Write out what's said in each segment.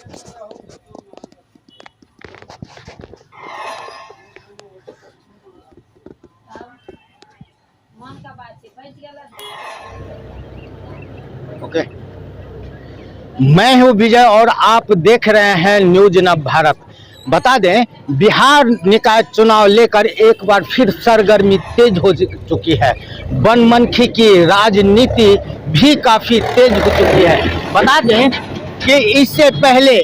Okay, मैं हूं विजय और आप देख रहे हैं न्यूज नव भारत। बता दें, बिहार निकाय चुनाव लेकर एक बार फिर सरगर्मी तेज हो चुकी है। बनमनखी की राजनीति भी काफी तेज हो चुकी है। बता दें कि इससे पहले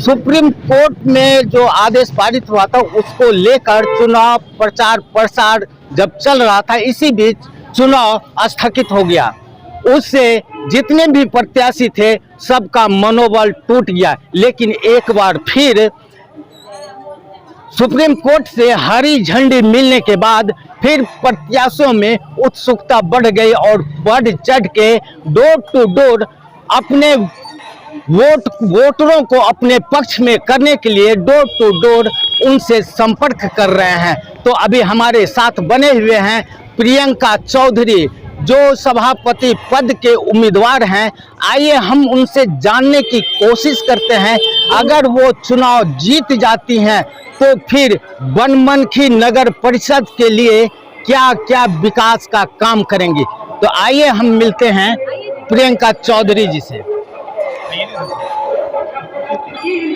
सुप्रीम कोर्ट में जो आदेश पारित हुआ था उसको लेकर चुनाव प्रचार प्रसार जब चल रहा था, इसी बीच चुनाव स्थगित हो गया। उससे जितने भी प्रत्याशी थे सबका मनोबल टूट गया। लेकिन एक बार फिर सुप्रीम कोर्ट से हरी झंडी मिलने के बाद फिर प्रत्याशियों में उत्सुकता बढ़ गई और बढ़ चढ़ के डोर टू डोर अपने वोटरों को अपने पक्ष में करने के लिए डोर टू डोर उनसे संपर्क कर रहे हैं। तो अभी हमारे साथ बने हुए हैं प्रियंका चौधरी, जो सभापति पद के उम्मीदवार हैं। आइए हम उनसे जानने की कोशिश करते हैं, अगर वो चुनाव जीत जाती हैं तो फिर बनमनखी नगर परिषद के लिए क्या क्या विकास का काम करेंगी। तो आइए हम मिलते हैं प्रियंका चौधरी जी से।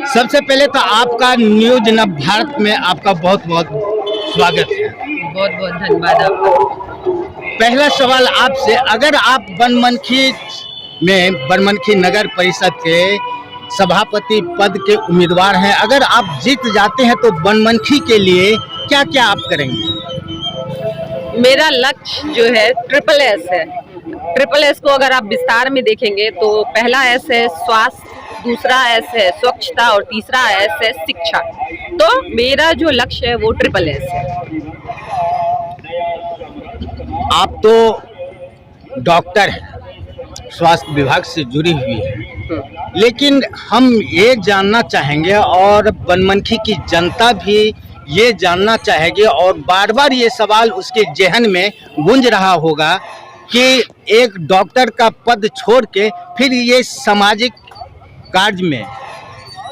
सबसे पहले तो आपका न्यूज नव भारत में आपका बहुत बहुत स्वागत है। बहुत बहुत धन्यवाद आपका। पहला सवाल आपसे, अगर आप बनमनखी नगर परिषद के सभापति पद के उम्मीदवार हैं, अगर आप जीत जाते हैं तो बनमनखी के लिए क्या क्या आप करेंगे? मेरा लक्ष्य जो है ट्रिपल एस है। ट्रिपल एस को अगर आप विस्तार में देखेंगे तो पहला एस है स्वास्थ्य, दूसरा एस है स्वच्छता और तीसरा एस है शिक्षा। तो मेरा जो लक्ष्य है वो ट्रिपल एस है। आप तो डॉक्टर हैं, स्वास्थ्य विभाग से जुड़ी हुई है, लेकिन हम ये जानना चाहेंगे और बनमनखी की जनता भी ये जानना चाहेगी और बार बार ये सवाल उसके जहन में गूंज रहा होगा कि एक डॉक्टर का पद छोड़ के फिर ये सामाजिक कार्य में,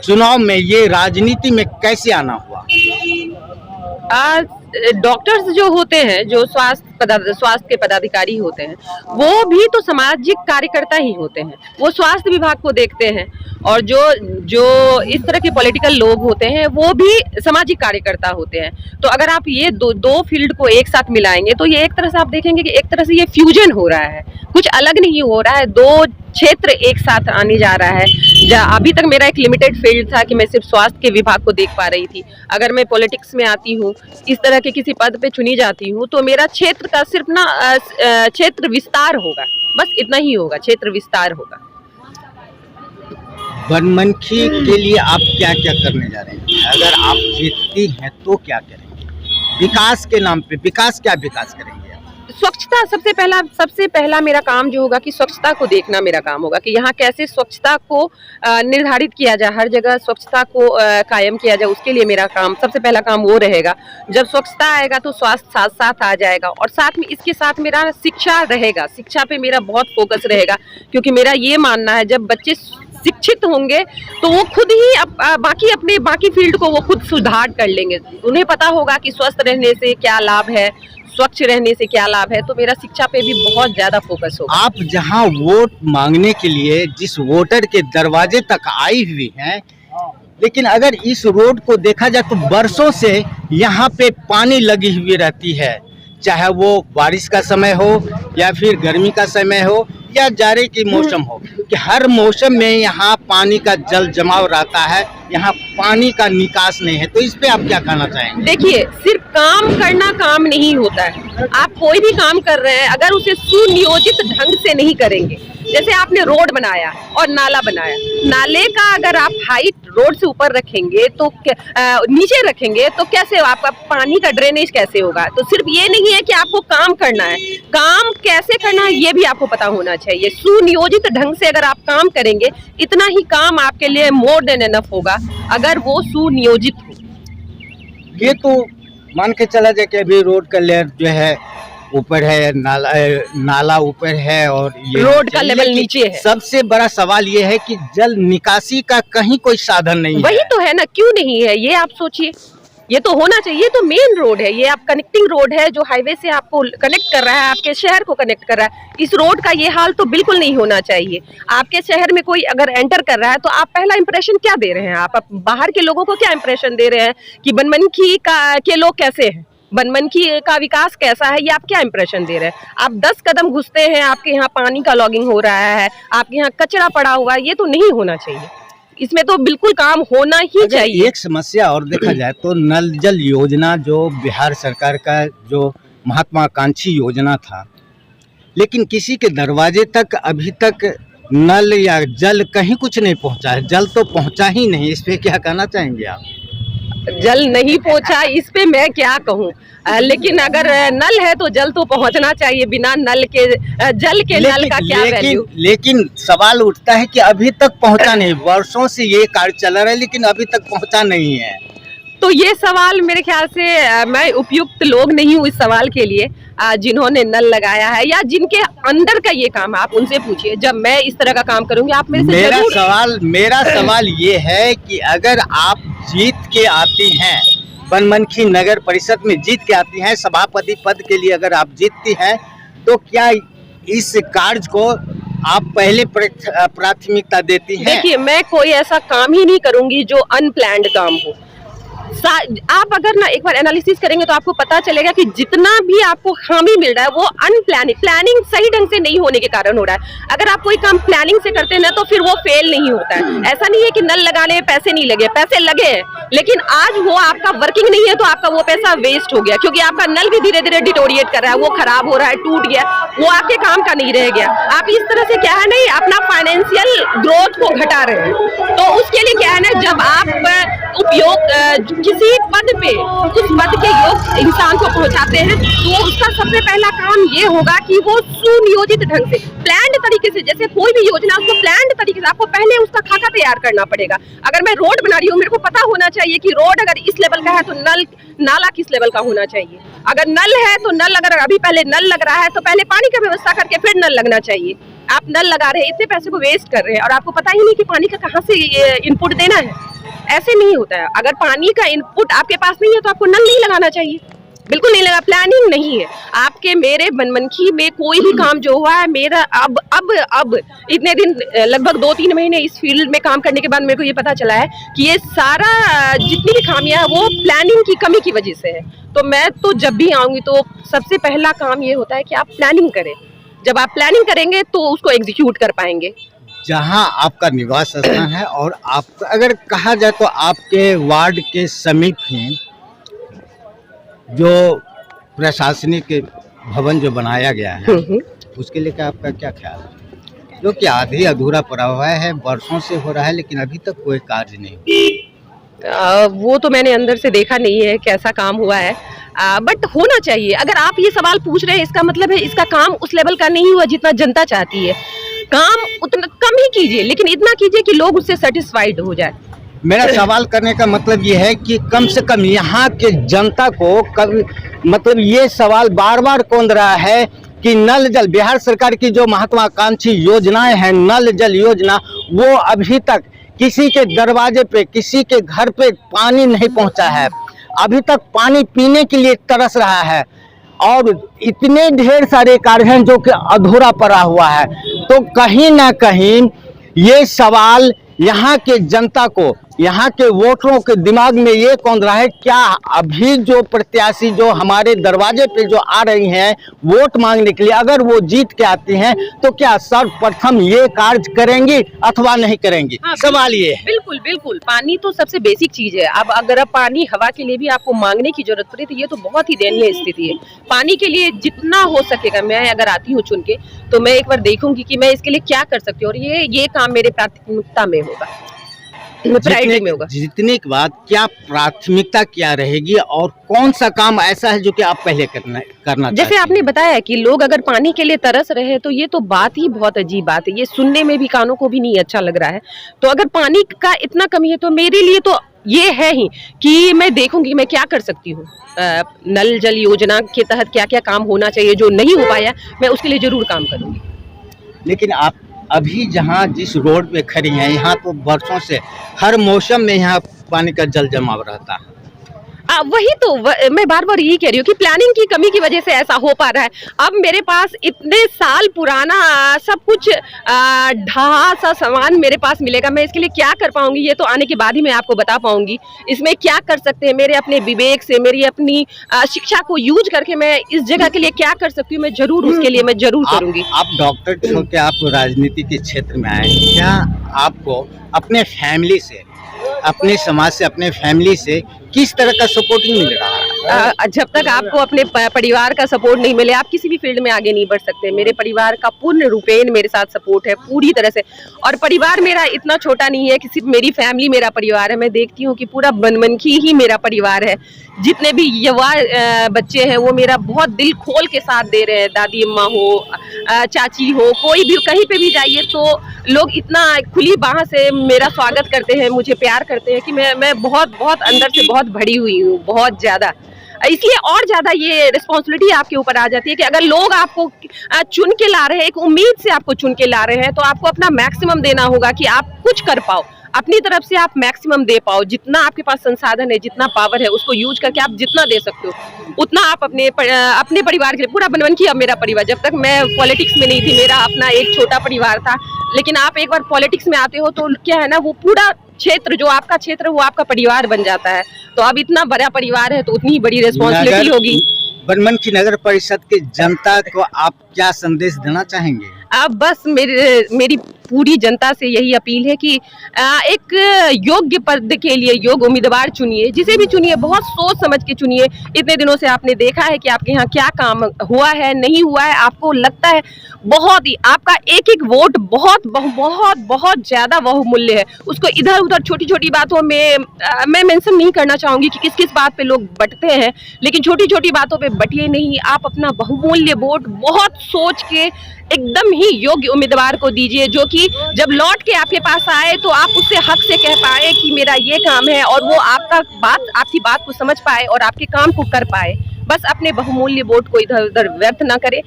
चुनाव में, ये राजनीति में कैसे आना हुआ? डॉक्टर्स जो होते हैं, जो स्वास्थ्य के पदाधिकारी होते हैं, वो भी तो सामाजिक कार्यकर्ता ही होते हैं। वो स्वास्थ्य विभाग को देखते हैं और जो इस तरह के पॉलिटिकल लोग होते हैं वो भी सामाजिक कार्यकर्ता होते हैं। तो अगर आप ये दो फील्ड को एक साथ मिलाएंगे तो ये एक तरह से आप देखेंगे कि एक तरह से ये फ्यूजन हो रहा है, कुछ अलग नहीं हो रहा है। दो क्षेत्र एक साथ आने जा रहा है। अभी तक मेरा एक लिमिटेड फील्ड था कि मैं सिर्फ स्वास्थ्य के विभाग को देख पा रही थी। अगर मैं पॉलिटिक्स में आती हूँ, इस तरह के किसी पद पे चुनी जाती हूँ, तो मेरा क्षेत्र का सिर्फ क्षेत्र विस्तार होगा, बस इतना ही होगा, क्षेत्र विस्तार होगा। बनमनखी के लिए आप क्या क्या करने जा रहे हैं? अगर आप जीतती हैं तो क्या करेंगे? विकास के नाम पे क्या विकास करेंगे? स्वच्छता सबसे पहला मेरा काम जो होगा कि स्वच्छता को देखना मेरा काम होगा कि यहाँ कैसे स्वच्छता को निर्धारित किया जाए, हर जगह स्वच्छता को कायम किया जाए। उसके लिए मेरा काम, सबसे पहला काम वो रहेगा। जब स्वच्छता आएगा तो स्वास्थ्य साथ साथ आ जाएगा और साथ में इसके साथ मेरा शिक्षा रहेगा। शिक्षा पे मेरा बहुत फोकस रहेगा, क्योंकि मेरा ये मानना है जब बच्चे शिक्षित होंगे तो वो खुद ही बाकी फील्ड को वो खुद सुधार कर लेंगे। उन्हें पता होगा कि स्वस्थ रहने से क्या लाभ है, स्वच्छ रहने से क्या लाभ है। तो मेरा शिक्षा पे भी बहुत ज्यादा फोकस होगा। आप जहां वोट मांगने के लिए जिस वोटर के दरवाजे तक आई हुई हैं, लेकिन अगर इस रोड को देखा जाए तो बरसों से यहाँ पे पानी लगी हुई रहती है, चाहे वो बारिश का समय हो या फिर गर्मी का समय हो या जाड़े की मौसम हो, कि हर मौसम में यहाँ पानी का जल जमाव रहता है, यहाँ पानी का निकास नहीं है। तो इस पे आप क्या कहना चाहेंगे? देखिए, सिर्फ काम करना काम नहीं होता है। आप कोई भी काम कर रहे हैं, अगर उसे सुनियोजित ढंग से नहीं करेंगे, जैसे आपने रोड बनाया और नाला बनाया, नाले का अगर आप हाइट रोड से ऊपर रखेंगे तो नीचे रखेंगे तो कैसे आपका पानी का ड्रेनेज कैसे होगा? तो सिर्फ ये नहीं है कि आपको काम करना है, काम कैसे करना है ये भी आपको पता होना चाहिए। सुनियोजित ढंग से अगर आप काम करेंगे, इतना ही काम आपके लिए मोर देन एनफ होगा, अगर वो सुनियोजित हो। ये तो मान के चला जाए कि अभी रोड का लेयर जो है ऊपर है, नाला ऊपर है और ये रोड का लेवल नीचे है। सबसे बड़ा सवाल ये है कि जल निकासी का कहीं कोई साधन नहीं है। वही तो है ना, क्यों नहीं है ये आप सोचिए। ये तो होना चाहिए, तो मेन रोड है ये, आप कनेक्टिंग रोड है जो हाईवे से आपको कनेक्ट कर रहा है, आपके शहर को कनेक्ट कर रहा है। इस रोड का ये हाल तो बिल्कुल नहीं होना चाहिए। आपके शहर में कोई अगर एंटर कर रहा है तो आप पहला इंप्रेशन क्या दे रहे हैं? आप बाहर के लोगों को क्या इंप्रेशन दे रहे हैं कि बनमनखी के लोग कैसे हैं, बनमनखी का विकास कैसा है, ये आप क्या इंप्रेशन दे रहे हैं? आप 10 कदम घुसते हैं, आपके यहाँ पानी का लॉगिंग हो रहा है, आपके यहाँ कचरा पड़ा हुआ है, ये तो नहीं होना चाहिए। इसमें तो बिल्कुल काम होना ही चाहिए। एक समस्या और देखा जाए तो नल जल योजना जो बिहार सरकार का जो महत्वाकांक्षी योजना था, लेकिन किसी के दरवाजे तक अभी तक नल या जल कहीं कुछ नहीं पहुंचा है। जल तो पहुंचा ही नहीं, इस पे क्या कहना चाहेंगे आप? जल नहीं पहुंचा, इस पे मैं क्या कहूँ, लेकिन अगर नल है तो जल तो पहुंचना चाहिए। बिना नल के जल के नल का क्या वैल्यू? लेकिन सवाल उठता है कि अभी तक पहुंचा नहीं। वर्षों से ये कार्य चल रहा है लेकिन अभी तक पहुंचा नहीं है। तो ये सवाल मेरे ख्याल से मैं उपयुक्त लोग नहीं हूँ इस सवाल के लिए, जिन्होंने नल लगाया है या जिनके अंदर का ये काम है, आप उनसे पूछिए। जब मैं इस तरह का काम करूंगी आप मेरे से जरूर। मेरा सवाल ये है कि अगर आप जीत के आती हैं, बनमनखी नगर परिषद में जीत के आती हैं, सभापति पद के लिए अगर आप जीतती हैं, तो क्या इस कार्य को आप पहले प्राथमिकता देती हैं? देखिए, मैं कोई ऐसा काम ही नहीं करूंगी जो अनप्लैन्ड काम हो। आप अगर ना एक बार एनालिसिस करेंगे तो आपको पता चलेगा कि जितना भी आपको खामी मिल रहा है वो प्लानिंग सही ढंग से नहीं होने के कारण हो रहा है। अगर आप कोई काम प्लानिंग से करते हैं ना तो फिर वो फेल नहीं होता है। ऐसा नहीं है कि नल लगाने में पैसे नहीं लगे, पैसे लगे हैं, लेकिन आज वो आपका वर्किंग नहीं है तो आपका वो पैसा वेस्ट हो गया, क्योंकि आपका नल भी धीरे धीरे डिटोरिएट कर रहा है, वो खराब हो रहा है, टूट गया, वो आपके काम का नहीं रह गया। आप इस तरह से क्या है नहीं अपना फाइनेंशियल ग्रोथ को घटा रहे हैं। तो उसके लिए क्या है ना, जब आप उपयोग किसी पद पे उस पद के योग्य इंसान को पहुंचाते हैं तो उसका सबसे पहला काम ये होगा कि वो सुनियोजित ढंग से, प्लान्ड तरीके से, जैसे कोई भी योजना उसको प्लान्ड तरीके से आपको पहले उसका खाका तैयार करना पड़ेगा। अगर मैं रोड बना रही हूँ, मेरे को पता होना चाहिए कि रोड अगर इस लेवल का है तो नाला किस लेवल का होना चाहिए। अगर नल है तो नल, अगर अभी पहले नल लग रहा है तो पहले पानी का व्यवस्था करके फिर नल लगना चाहिए। आप नल लगा रहे हैं, इतने पैसे को वेस्ट कर रहे हैं और आपको पता ही नहीं कि पानी का कहाँ से इनपुट देना है। ऐसे नहीं होता है। अगर पानी का इनपुट आपके पास नहीं है तो आपको नल नहीं लगाना चाहिए, बिल्कुल नहीं लगा। प्लानिंग नहीं है आपके मेरे बनमनखी में कोई भी काम जो हुआ है मेरा। अब इतने दिन, लगभग 2-3 महीने इस फील्ड में काम करने के बाद मेरे को ये पता चला है कि ये सारा जितनी भी खामियां वो प्लानिंग की कमी की वजह से है। तो मैं तो जब भी आऊंगी तो सबसे पहला काम ये होता है कि आप प्लानिंग करें। जब आप प्लानिंग करेंगे तो उसको एग्जीक्यूट कर पाएंगे। जहां आपका निवास स्थान है और आप, अगर कहा जाए तो आपके वार्ड के समीप ही जो प्रशासनिक भवन जो बनाया गया है, उसके लिए आपका क्या ख्याल है? जो कि आधी अधूरा पड़ा हुआ है, वर्षों से हो रहा है लेकिन अभी तक कोई कार्य नहीं हुआ। वो तो मैंने अंदर से देखा नहीं है कैसा काम हुआ है, बट होना चाहिए। अगर आप ये सवाल पूछ रहे हैं इसका मतलब है इसका काम उस लेवल का नहीं हुआ जितना जनता चाहती है। काम उतना कम ही कीजिए, लेकिन इतना कीजिए कि लोग उससे सेटिस्फाइड हो जाए। मेरा सवाल करने का मतलब ये है कि कम से कम यहाँ के जनता को मतलब ये सवाल बार बार कौंध रहा है कि नल जल, बिहार सरकार की जो महत्वाकांक्षी योजनाएं हैं, नल जल योजना, वो अभी तक किसी के दरवाजे पे, किसी के घर पे पानी नहीं पहुंचा है। अभी तक पानी पीने के लिए तरस रहा है और इतने ढेर सारे कार्य हैं जो कि अधूरा पड़ा हुआ है। तो कहीं ना कहीं ये सवाल यहाँ के जनता को, यहाँ के वोटरों के दिमाग में ये कौन रहा है, क्या अभी जो प्रत्याशी जो हमारे दरवाजे पे जो आ रही हैं वोट मांगने के लिए, अगर वो जीत के आती हैं तो क्या सर्वप्रथम ये कार्य करेंगी अथवा नहीं करेंगी? हाँ, सवाल ये है। बिल्कुल पानी तो सबसे बेसिक चीज है। अब अगर आप पानी हवा के लिए भी आपको मांगने की जरूरत पड़े तो ये तो बहुत ही दयनीय स्थिति है। पानी के लिए जितना हो सकेगा, मैं अगर आती हूँ चुन के तो मैं एक बार देखूंगी कि मैं इसके लिए क्या कर सकती हूँ और ये काम मेरे प्राथमिकता में होगा, प्रायोरिटी में होगा। जीतने के बाद क्या प्राथमिकता क्या रहेगी और कौन सा काम ऐसा है जो कि आप पहले करना जैसे आपने बताया कि लोग अगर पानी के लिए तरस रहे हैं तो ये तो बात ही बहुत अजीब बात है। ये सुनने में भी कानों को भी नहीं अच्छा लग रहा है। तो अगर पानी का इतना कमी है तो मेरे लिए तो ये है ही कि मैं देखूंगी मैं क्या कर सकती हूँ। नल जल योजना के तहत क्या क्या काम होना चाहिए, जो नहीं हो पाया मैं उसके लिए जरूर काम करूंगी। लेकिन आप अभी जहाँ जिस रोड पे खड़ी हैं, यहाँ तो बरसों से हर मौसम में यहाँ पानी का जल जमाव रहता है। वही तो मैं बार बार यही कह रही हूँ कि प्लानिंग की कमी की वजह से ऐसा हो पा रहा है। अब मेरे पास इतने साल पुराना सब कुछ ढहा सा सामान मेरे पास मिलेगा, मैं इसके लिए क्या कर पाऊंगी ये तो आने के बाद ही मैं आपको बता पाऊंगी। इसमें क्या कर सकते हैं, मेरे अपने विवेक से, मेरी अपनी शिक्षा को यूज करके मैं इस जगह के लिए क्या कर सकती हूँ, मैं जरूर उसके लिए मैं जरूर करूंगी। आप डॉक्टर हो के आप राजनीति के क्षेत्र में आए, क्या आपको अपने फैमिली से, अपने समाज से, अपने फैमिली से किस तरह का सपोर्टिंग मिल रहा है? जब तक आपको अपने परिवार का सपोर्ट नहीं मिले आप किसी भी फील्ड में आगे नहीं बढ़ सकते। मेरे परिवार का पूर्ण रूपेण मेरे साथ सपोर्ट है पूरी तरह से, और परिवार मेरा इतना छोटा नहीं है कि सिर्फ मेरी फैमिली मेरा परिवार है। मैं देखती हूँ कि पूरा बनमनखी ही मेरा परिवार है। जितने भी युवा बच्चे हैं वो मेरा बहुत दिल खोल के साथ दे रहे हैं। दादी अम्मा हो, चाची हो, कोई भी कहीं पे भी जाइए तो लोग इतना खुली बाह से मेरा स्वागत करते हैं, मुझे प्यार करते हैं कि मैं बहुत बहुत अंदर से बहुत भरी हुई हूँ, बहुत ज़्यादा। इसलिए और ज़्यादा ये रिस्पॉन्सिबिलिटी आपके ऊपर आ जाती है कि अगर लोग आपको चुन के ला रहे हैं, एक उम्मीद से आपको चुन के ला रहे हैं, तो आपको अपना मैक्सिमम देना होगा कि आप कुछ कर पाओ, अपनी तरफ से आप मैक्सिमम दे पाओ। जितना आपके पास संसाधन है, जितना पावर है, उसको यूज करके आप जितना दे सकते हो उतना आप अपने परिवार के लिए। पूरा बनमनखी अब मेरा परिवार, जब तक मैं पॉलिटिक्स में नहीं थी मेरा अपना एक छोटा परिवार था, लेकिन आप एक बार पॉलिटिक्स में आते हो तो क्या है ना, वो पूरा क्षेत्र जो आपका क्षेत्र वो आपका परिवार बन जाता है। तो अब इतना बड़ा परिवार है तो उतनी बड़ी रिस्पॉन्सिबिलिटी होगी। बनमनखी नगर परिषद की जनता को आप क्या संदेश देना चाहेंगे? अब बस मेरी पूरी जनता से यही अपील है कि एक योग्य पद के लिए योग्य उम्मीदवार चुनिए, जिसे भी चुनिए बहुत सोच समझ के चुनिए। इतने दिनों से आपने देखा है कि आपके यहाँ क्या काम हुआ है, नहीं हुआ है, आपको लगता है बहुत ही आपका एक एक वोट बहुत बहुत बहुत ज़्यादा बहुमूल्य है। उसको इधर उधर छोटी छोटी बातों में मैं मेंशन नहीं करना चाहूँगी कि किस किस बात पे लोग बटते हैं, लेकिन छोटी छोटी बातों पे बटिए नहीं। आप अपना बहुमूल्य वोट बहुत सोच के एकदम ही योग्य उम्मीदवार को दीजिए, जो कि जब लौट के आपके पास आए तो आप उससे हक से कह पाए कि मेरा ये काम है, और वो आपकी बात को समझ पाए और आपके काम को कर पाए। बस अपने बहुमूल्य वोट को इधर उधर व्यर्थ ना करे।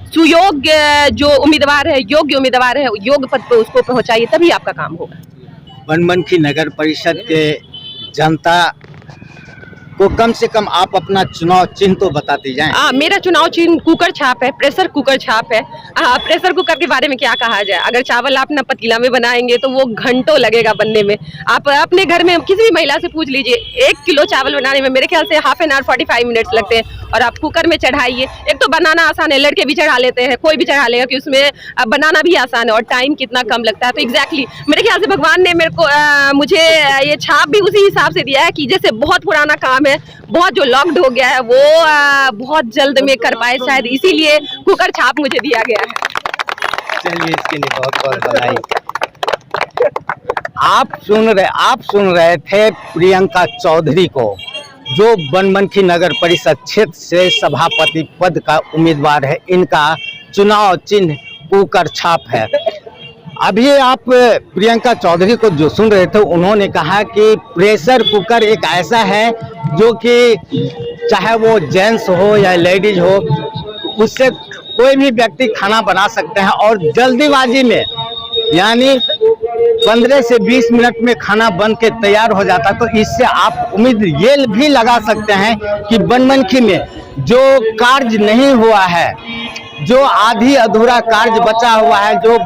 सुयोग्य जो उम्मीदवार है, योग्य उम्मीदवार है, योग्य पद पे उसको पहुंचाइए, तभी आपका काम होगा। बनमनखी नगर परिषद के जनता को कम से कम आप अपना चुनाव चिन्ह तो बताते जाएं। मेरा चुनाव चिन्ह कुकर छाप है, प्रेशर कुकर छाप है। प्रेशर कुकर के बारे में क्या कहा जाए, अगर चावल आप ना पतीला में बनाएंगे तो वो घंटों लगेगा बनने में। आप अपने घर में किसी भी महिला से पूछ लीजिए, 1 किलो चावल बनाने में मेरे ख्याल से हाफ एन आवर 45 मिनट्स लगते हैं, और आप कुकर में चढ़ाइए। एक तो बनाना आसान है, लड़के भी चढ़ा लेते हैं, कोई भी चढ़ा लेगा कि उसमें बनाना भी आसान है, और टाइम कितना कम लगता है। तो एग्जैक्टली मेरे ख्याल से भगवान ने मेरे को मुझे ये छाप भी उसी हिसाब से दिया है कि जैसे बहुत पुराना काम है, बहुत जो लॉक्ड हो गया है वो बहुत जल्द में कर पाए, शायद इसीलिए कुकर छाप मुझे दिया गया है। चलिए, इसके लिए बहुत बहुत बधाई। आप सुन रहे थे प्रियंका चौधरी को, जो बनमनखी नगर परिषद क्षेत्र से सभापति पद का उम्मीदवार है। इनका चुनाव चिन्ह कुकर छाप है। अभी आप प्रियंका चौधरी को जो सुन रहे थे, उन्होंने कहा कि प्रेशर कुकर एक ऐसा है जो कि चाहे वो जेंट्स हो या लेडीज हो, उससे कोई भी व्यक्ति खाना बना सकते हैं, और जल्दीबाजी में यानी 15 से 20 मिनट में खाना बन के तैयार हो जाता। तो इससे आप उम्मीद ये भी लगा सकते हैं कि बनमनखी में जो कार्य नहीं हुआ है, जो आधी अधूरा कार्य बचा हुआ है, जो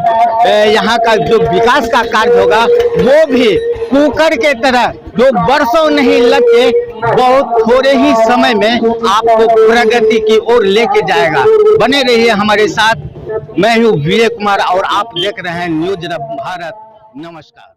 यहाँ का जो विकास का कार्य होगा, वो भी कुकर के तरह जो बरसों नहीं लग के बहुत थोड़े ही समय में आपको प्रगति की ओर लेके जाएगा। बने रहिए हमारे साथ। मैं हूँ विजय कुमार और आप देख रहे हैं न्यूज भारत। नमस्कार।